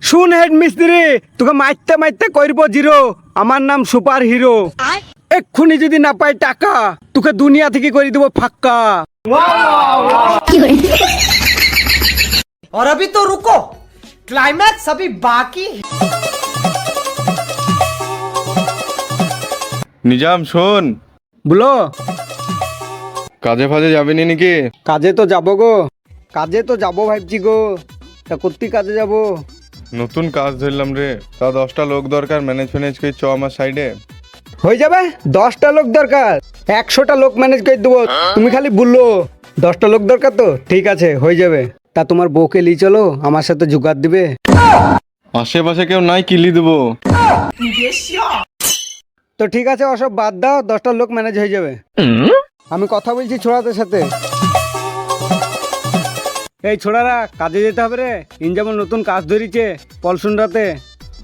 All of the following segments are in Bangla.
শুন হেড মিস্ত্রি, তোকে মারতে মারতে করবো জিরো। আমার নাম সুপার হিরো। এক্ষুনি যদি না পাই টাকা, তোকে দুনিয়া থেকে করে দিব ফাক্কা। और अभी तो रुको, क्लाइमैक्स अभी बाकी। নিজাম শোন, বলো। কাজে ফাজে যাবি নি নাকি? কাজে তো যাবো গো, কাজে তো যাবো ভাবছি গো। তা কোথায় কাজে যাবো? নতুন কাজ ধরলাম রে, তা 10টা লোক দরকার, ম্যানেজ ফ্যানেজ করে চ আমার সাইডে। হয়ে যাবে। 10টা লোক দরকার, 100টা লোক ম্যানেজ করে দেবো। তুমি খালি বললো 10টা লোক দরকার, তো ঠিক আছে হয়ে যাবে। তা তোমার বউকে নিয়ে চলো, আমার সাথে জোগাড় দিবে। আশেপাশে কেউ নাই, কিলি দেবো। তো ঠিক আছে, ওসব বাদ দাও, 10টা লোক ম্যানেজ হয়ে যাবে। আমি কথা বলছি ছোড়াদের সাথে। এই ছোড়ারা, কাজে যেতে হবে রে। ইন যেমন নতুন কাজ ধরিছে পলসুন রাতে।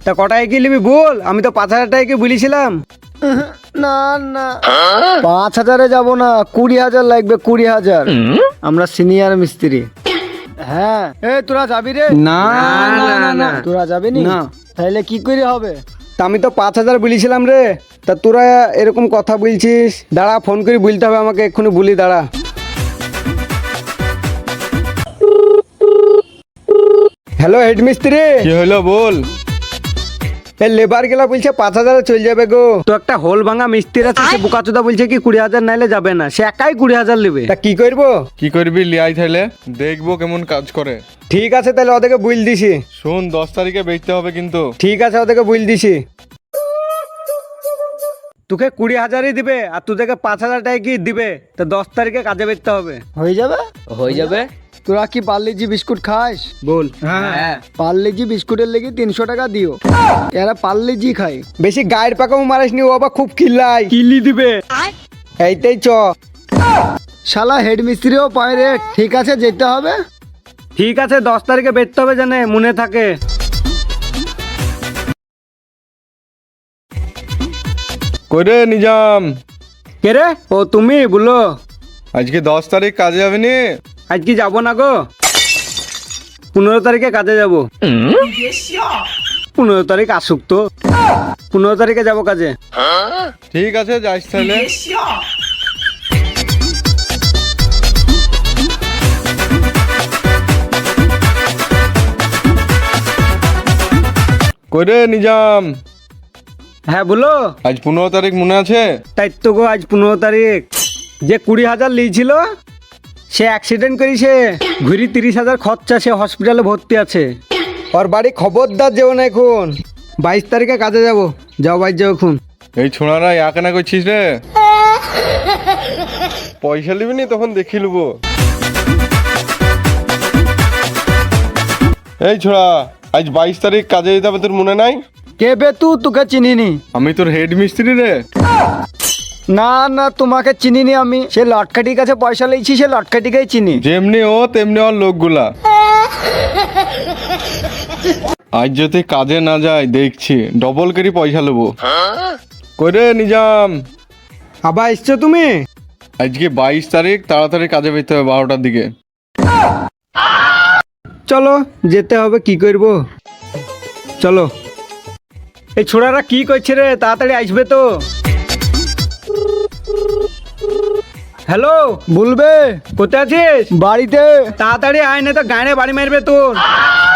তা কটায় কি নিবি বল? আমি তো 5,000 টাকা বলেছিলাম। না না, 5,000-এ যাবো না, 20,000 লাগবে, 20,000। আমরা সিনিয়র মিস্ত্রি। হ্যাঁ, এ তোরা যাবি রে? না না না, তোরা যাবি নি? না। তাহলে কি করে হবে? তা আমি তো 5,000 বলেছিলাম রে। তা তোরা এরকম কথা বলছিস। দাঁড়া, ফোন করে বলতে হবে আমাকে, এক্ষুনি বলি, দাঁড়া। হ্যালো হেড মিস্ত্রি। কি হলো বল? এই লেবার গেলা বলছে 5,000-এ চলে যাবে গো। তো একটা হোল ভাঙা মিস্ত্রি আছে, সে বোকাচোদা বলছে কি 20,000 নাইলে যাবে না। সে একাই 20,000 নেবে। তা কি করবো? কি করবি লিয়াই থাইলে, দেখবো কেমন কাজ করে। ঠিক আছে, তাহলে ওদেরকে বুঝ দিছি। শোন, 10 তারিখে বেচতে হবে কিন্তু। ঠিক আছে, ওদেরকে বুঝ দিছি। তোকে 20,000-ই দিবে, আর তোদেরকে 5,000 টাকা কি দিবে। তো 10 তারিখে কাজে বেরতে হবে। হয়ে যাবে? হয়ে যাবে। তোরা কি পার্লেজি বিস্কুট খাস? বল। হ্যাঁ, পার্লেজি বিস্কুটের লেগে 300 টাকা দিও। এরা পার্লেজি খায়। বেশি গায়ের পাকাও মারিসনি, ও আবার খুব কিল্লাই। কিলি দিবে। এইটাই চ। শালা হেড মিস্ত্রিও পায় রে। ঠিক আছে, যেতে হবে। ঠিক আছে, 10 তারিখে বেরতে হবে, জানে মনে থাকে। করে নিজাম, কে রে? ও তুমি বলো। আজকে 10 তারিখ কাজে যাবি নি? আজকে যাবো না গো, 15 তারিখে কাজে যাবো। 15 তারিখ আসুক তো, 15 তারিখে যাবো কাজে। ঠিক আছে, যাইস তাহলে। করে নিজাম, হ্যাঁ বলো। আজ 15 তারিখ মনে আছে? তাই তো গো, আজ 15 তারিখ। যে 20,000 লিয়েছিল, সে অ্যাক্সিডেন্ট করেছে। ঘুরি 30,000 খরচা, সে হসপিটালে ভর্তি আছে। ওর বাড়ি খবরদার যেও না এখন। 22 তারিখে কাজে যাবো। যাও বাইর যাও এখন। এই ছোড়ারা ইয়াকে না করছিস রে? পয়সা নিবি নি, তখন দেখি লুবো। এই ছোড়া, আজ 22 তারিখ কাজে যেতে হবে, তোর মনে নাই? কে বে তুই? তোকে চিনিনি। আমি তোর হেড মিস্ত্রি রে। না না, তোমাকে চিনিনি আমি। সে লটকাটির কাছে পয়সা লেছি, সে লটকাটিকেই চিনি। যেমনি ও তেমনি ওর লোকগুলা। আজ যদি কাজে না যায়, দেখছি ডবল করে পয়সা নেবো। করে নিজাম, আবার এসছো তুমি? আজকে 22 তারিখ, তাড়াতাড়ি কাজে বেরোতে হবে 12টার দিকে। চলো, যেতে হবে, কি করব। চলো। এই ছোড়ারা কি করছে রে? তাড়াতাড়ি আসবে তো। হ্যালো, বলবে কোথায় আছিস? বাড়িতে। তাড়াতাড়ি আয়, না তো গায়ে বাড়ি মারবে তোর।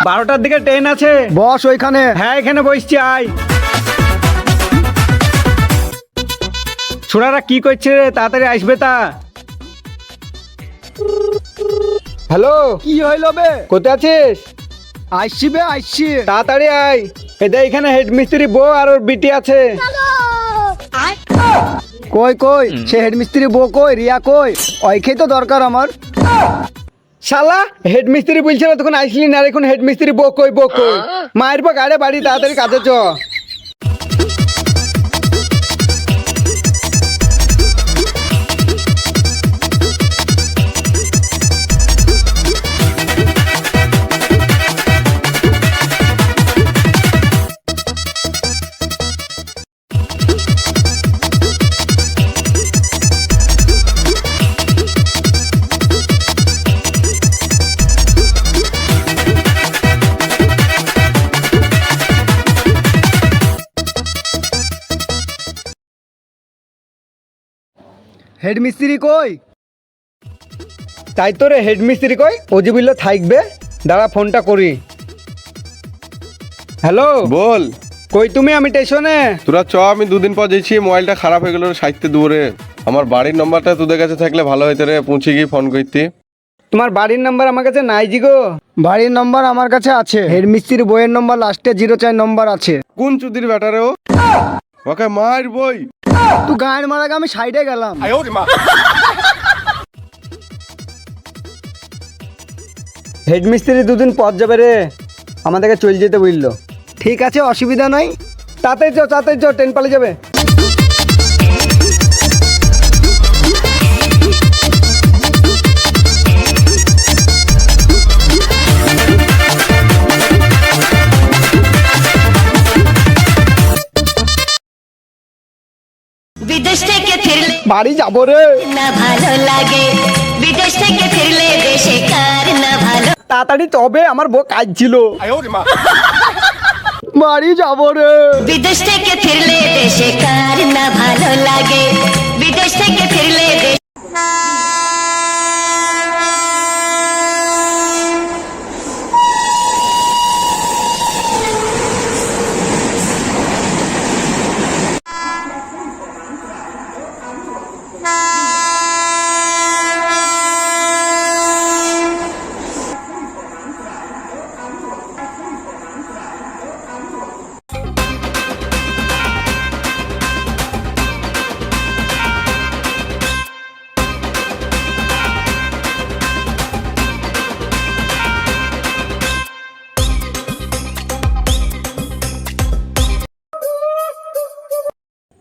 12টার দিকে ট্রেন আছে। বস ওইখানে। হ্যাঁ, এখানে বসছি, আয়। ছোড়ারা কি করছে রে? তাড়াতাড়ি আসবে তা। হ্যালো, কি হইল বে? কোথায় আছিস? আসছি বে, আসছি। তাড়াতাড়ি আয়। এদের এখানে হেড মিস্ত্রি বউ আর ওর বিটি আছে। কই কই সে হেড মিস্ত্রি বউ কই? রিয়া কই? ওইখাই তো দরকার আমার। শালা হেড মিস্ত্রি বলছিল তখন আসলি না, এখন হেড মিস্ত্রি বউ কই বউ কই? মারবো গাড়ি বাড়ি, তাড়াতাড়ি কাজে চ। হেড মিস্ত্রি কই? তাই তো রে, হেড মিস্ত্রি কই? ও যে বললো থাকবে, দাঁড়া ফোনটা করি। হ্যালো, বল। কই তুমি? আমি স্টেশনে। তোরা চ, আমি দুদিন পর যাচ্ছি, মোবাইলটা খারাপ হয়ে গেল সাইতে দূরে। আমার বাড়ির নাম্বারটা তোদের কাছে থাকলে ভালো হইতে রে, পৌঁছে গিয়ে ফোন করতে। তোমার বাড়ির নাম্বার আমার কাছে নাই জি গো। বাড়ির নম্বর আমার কাছে আছে, হেড মিস্ত্রির বইয়ের নম্বর লাস্টে 04 নম্বর আছে। কোন চুদির ব্যাটারে ও? ওকে মার বই। তুই গায়ের মারাকে আমি সাইডে গেলাম। হেড মিস্ত্রি দুদিন পর যাবে রে, আমাদেরকে চলে যেতে বললো। ঠিক আছে, অসুবিধা নাই। তাড়াতাড়ি চো, তাড়াতাড়ি চো, ট্রেন পালিয়ে যাবে। বিদেশ থেকে ফিরলে বাড়ি যাবো রে। না ভালো লাগে, বিদেশ থেকে ফিরলে দেশে কার না ভালো। তাড়াতাড়ি তবে, আমার বউ কাজ ছিল। বাড়ি যাবো রে। বিদেশ থেকে ফিরলে দেশে কার না ভালো লাগে, বিদেশ থেকে ফিরলে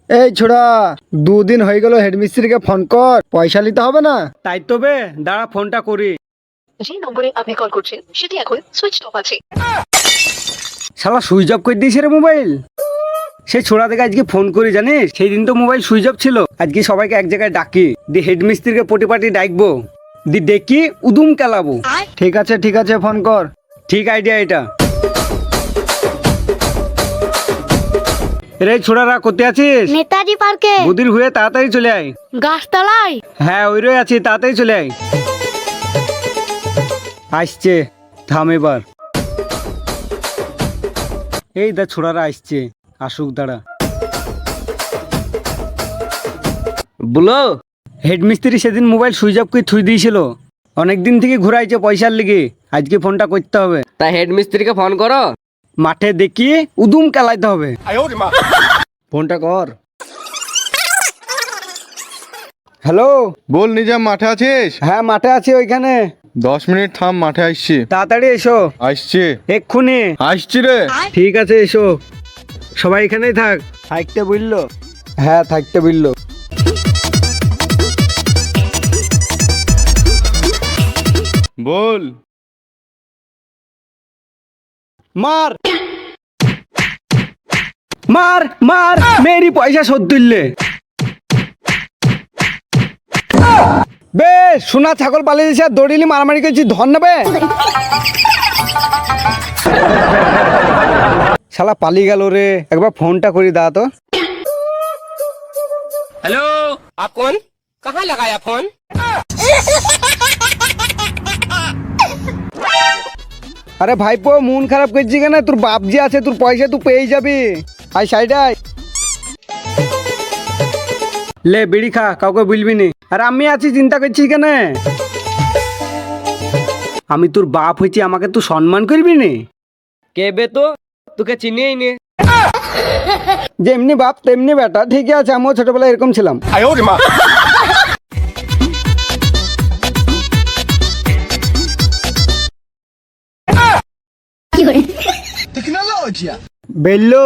এই ছোড়া, দুদিন হয়ে গেল, হেড মিস্ত্রিকে ফোন কর, পয়সা নিতে হবে না? তাই তো বে, দাঁড়া ফোনটা করি। যে নম্বরে আপনি কল করছেন সেটি এখন সুইচ অফ আছে। শালা সুইচ অফ করে দিয়েছে রে মোবাইল। সেই ছোড়া থেকে আজকে ফোন করি, জানিস সেই দিন তো মোবাইল সুইচ অফ ছিল। আজকে সবাইকে এক জায়গায় ডাকি, দি হেড মিস্ত্রিকে পটিপাটি ডাকবো, দি ডেকি উদুম কেলাবো। ঠিক আছে, ঠিক আছে, ফোন কর। ঠিক আইডিয়া এটা। রে ছোড়ারা, কোথায় আছিস? নেতাজি পার্কে বুদির হয়ে তাড়াতাড়ি চলে আয়। গাছতলায়। হ্যাঁ ওই রয়ে আছি, তাড়াতাড়ি চলে আয়। আসছে, থাম এবার। এই দা ছোড়ারা আসছে, আসুক, দাঁড়া। বলো। হেড মিস্ত্রি সেদিন মোবাইল সুইচ অফ করে থুই দিয়েছিল, অনেকদিন থেকে ঘুরাইছে পয়সার লিগে, আজকে ফোনটা করতে হবে। তা হেড মিস্ত্রিকে ফোন করো। মাঠে দেখি উদুম কেলাইতে হবে। ফোনটা কর। হ্যালো, বল নিজাম, মাঠে আছিস? হ্যাঁ মাঠে আছি ওইখানে। 10 মিনিট থাম, মাঠে আসছি। তাড়াতাড়ি এসো। আসছি, এক্ষুনি। আসছি রে। ঠিক আছে এসো, সবাই এখানেই থাক। থাকতে বললো। হ্যাঁ থাকতে বললো। বল। মার মার মার, মেরি পয়সা শোধ তুললে। বে সোনা ছাগল পালিয়ে দিয়েছে, দৌড়িলি মারামারি করছি, ধন নেবে। শালা পালিয়ে গেল রে, একবার ফোনটা করি দা তো। हेलो, आप कौन? कहाँ लगाया फोन? আরে ভাইপো, মন খারাপ করছি কেন? তোর বাপ যে আছে, তোর পয়সা তুই পেয়ে যাবি। আয় সাইড আয়। লে বিড়ি খা, কাউকে বলবি নি। আর আমি আছি, চিন্তা করছিস কেন? আমি তোর বাপ হয়েছি, আমাকে তুই সম্মান করবি নি? কে বে তো? তোকে চিনিই নে। যেমনি বাপ তেমনি বেটা, ঠিক আছে, আমিও ছোটবেলায় এরকম ছিলাম। বেললো,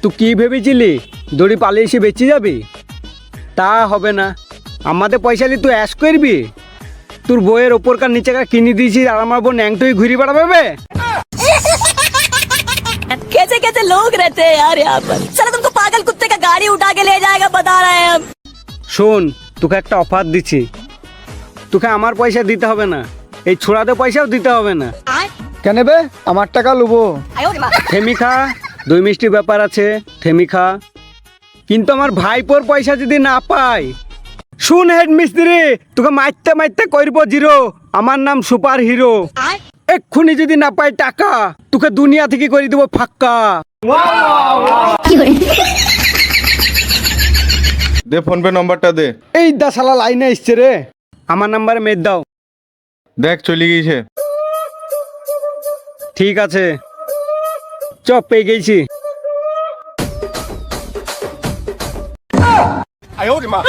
তুই কি ভেবেছিলি দড়ি পালিয়ে এসে বেঁচে যাবি? তা হবে না, আমাদের পয়সা নিয়ে তুই অ্যাশ করবি? তোর বইয়ের ওপরকার নিচেকার কিনে দিয়েছি, আর আমার বোন ন্যাংটুই ঘুরি বেড়াবে। कैसे कैसे लोग रहते हैं यार यहाँ पर। चलो तुमको पागल कुत्ते का गाड़ी उठा के ले जाएगा, बता रहे हैं हम। শোন, তোকে একটা অফার দিচ্ছি, তোকে আমার পয়সা দিতে হবে না, এই ছোড়াদের পয়সাও দিতে হবে না। কেন বে? আমার টাকা লুবো। থেমি খা, দই মিষ্টি ব্যাপার আছে, থেমি খা। কি কিন্তু আমার ভাইপোর পয়সা যদি না পাই, শুন হেড মিস্ত্রি, তোকে মারতে মারতে করবো জিরো। আমার নাম সুপার হিরো। এক্ষুনি যদি না পাই টাকা, তোকে দুনিয়া থেকে করে দেবো ফাক্কা। দে ফোন পে নম্বরটা দে। এই দাসালা লাইনে এসছে রে, আমার নাম্বারে মেদ দাও। দেখ চলে গিয়েছে। ঠিক আছে, চপ পেয়ে গেছি। আয় ওরে মা।